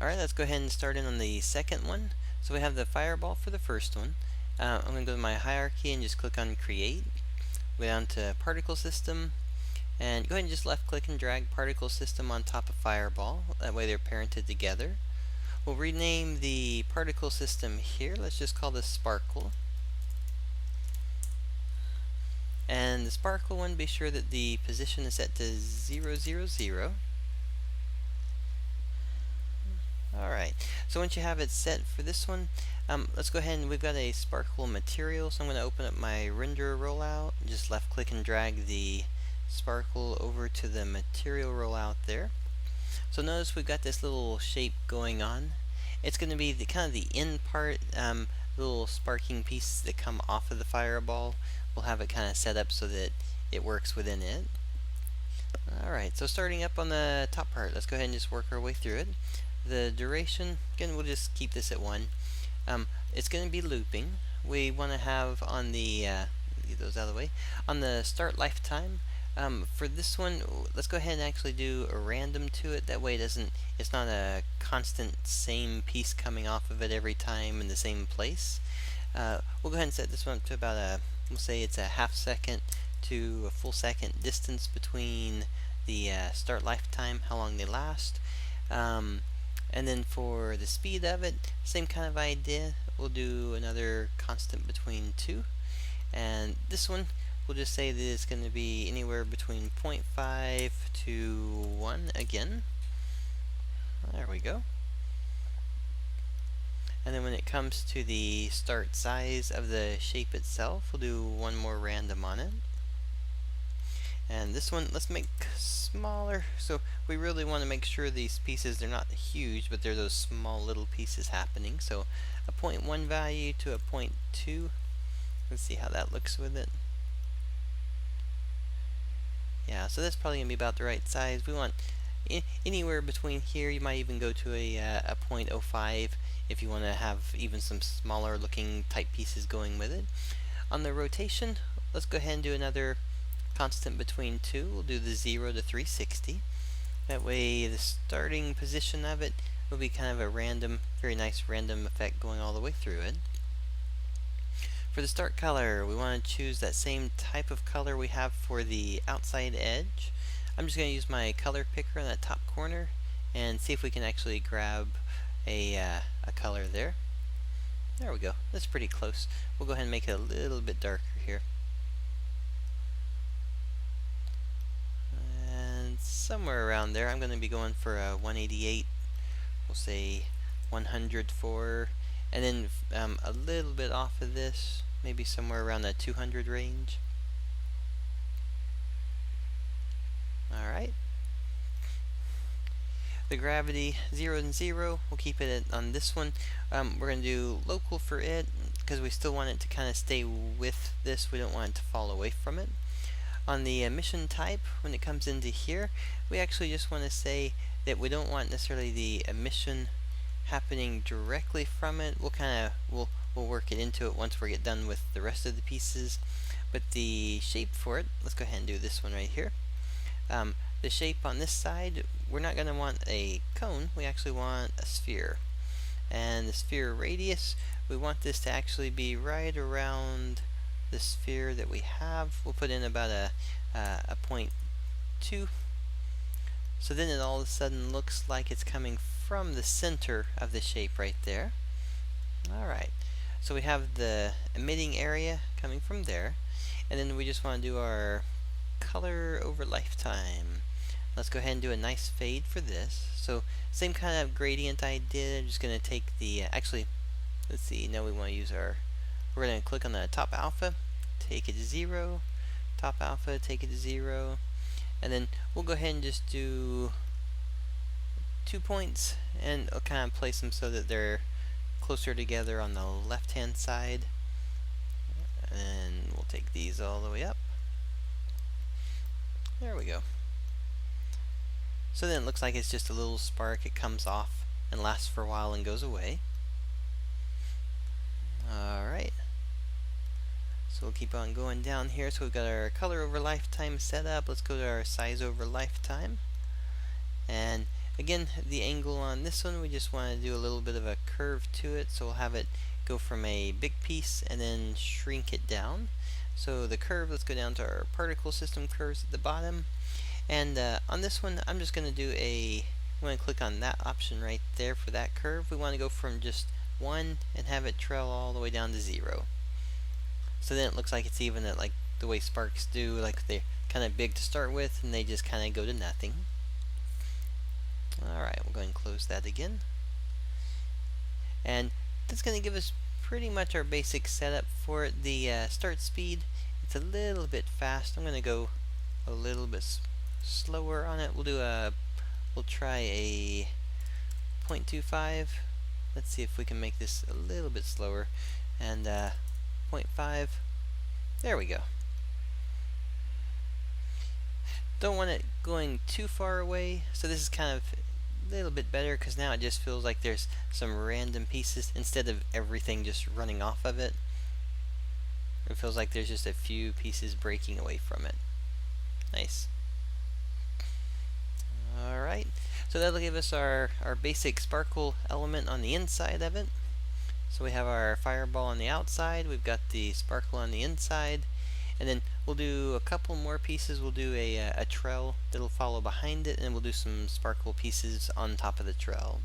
Alright, let's go ahead and start in on the second one. So we have the fireball for the first one. I'm going to go to my hierarchy and just click on create. Go down to particle system and go ahead and just left click and drag particle system on top of fireball. That way they're parented together. We'll rename the particle system here. Let's just call this sparkle. And the sparkle one, be sure that the position is set to 0, 0, 0. Alright, so once you have it set for this one, let's go ahead and we've got a sparkle material, so I'm going to open up my render rollout, just left click and drag the sparkle over to the material rollout there. So notice we've got this little shape going on. It's going to be the kind of the end part, little sparking pieces that come off of the fireball. We'll have it kind of set up so that it works within it. Alright, so starting up on the top part, let's go ahead and just work our way through it. The duration, again, we'll just keep this at 1. It's going to be looping. We want to have on the, get those out of the way, on the start lifetime, for this one, let's go ahead and actually do a random to it. That way it's not a constant same piece coming off of it every time in the same place. We'll go ahead and set this one up to about we'll say it's a half second to a full second distance between the start lifetime, how long they last. And then for the speed of it, same kind of idea. We'll do another constant between 2. And this one, we'll just say that it's going to be anywhere between 0.5 to 1 again. There we go. And then when it comes to the start size of the shape itself, we'll do one more random on it. And this one, let's make smaller. So we really want to make sure these pieces, they're not huge, but they're those small little pieces happening. So a 0.1 value to a 0.2. Let's see how that looks with it. Yeah, so that's probably going to be about the right size. We want anywhere between here. You might even go to a 0.05 if you want to have even some smaller looking type pieces going with it. On the rotation, let's go ahead and do another constant between 2. We'll do the 0 to 360. That way the starting position of it will be kind of a random, very nice random effect going all the way through it. For the start color, we want to choose that same type of color we have for the outside edge. I'm just going to use my color picker in that top corner and see if we can actually grab a color there. There we go. That's pretty close. We'll go ahead and make it a little bit darker here. And somewhere around there, I'm going to be going for a 188. We'll say 104. And then a little bit off of this, maybe somewhere around the 200 range. Alright. The gravity 0 and 0, we'll keep it on this one. We're going to do local for it because we still want it to kind of stay with this. We don't want it to fall away from it. On the emission type, when it comes into here, we actually just want to say that we don't want necessarily the emission happening directly from it. We'll work it into it once we get done with the rest of the pieces. But the shape for it, let's go ahead and do this one right here. The shape on this side, we're not going to want a cone, we actually want a sphere. And the sphere radius, we want this to actually be right around the sphere that we have. We'll put in about a 0.2. So then it all of a sudden looks like it's coming from the center of the shape right there. Alright, so we have the emitting area coming from there. And then we just want to do our color over lifetime. Let's go ahead and do a nice fade for this. So same kind of gradient I did. I'm just going to take the, actually, let's see, now we want to use our, we're going to click on the top alpha, take it to 0, top alpha, take it to 0, and then we'll go ahead and just do 2 points, and I'll kind of place them so that they're closer together on the left hand side. And we'll take these all the way up. There we go. So then it looks like it's just a little spark. It comes off and lasts for a while and goes away. Alright. So we'll keep on going down here. So we've got our color over lifetime set up. Let's go to our size over lifetime. And Again, the angle on this one, we just want to do a little bit of a curve to it, so we'll have it go from a big piece and then shrink it down. So the curve, let's go down to our particle system curves at the bottom. And on this one, I'm just going to do I'm going to click on that option right there for that curve. We want to go from just 1 and have it trail all the way down to 0. So then it looks like it's even at like the way sparks do, like they're kind of big to start with and they just kind of go to nothing. Alright, we'll go ahead and close that again. And that's going to give us pretty much our basic setup for it. The start speed, it's a little bit fast. I'm going to go a little bit slower on it. We'll try a 0.25. Let's see if we can make this a little bit slower. And 0.5. There we go. Don't want it going too far away, so this is kind of a little bit better because now it just feels like there's some random pieces instead of everything just running off of it. It feels like there's just a few pieces breaking away from it. Nice. Alright, so that'll give us our basic sparkle element on the inside of it. So we have our fireball on the outside, we've got the sparkle on the inside, and then we'll do a couple more pieces. We'll do a trail that'll follow behind it, and we'll do some sparkle pieces on top of the trail.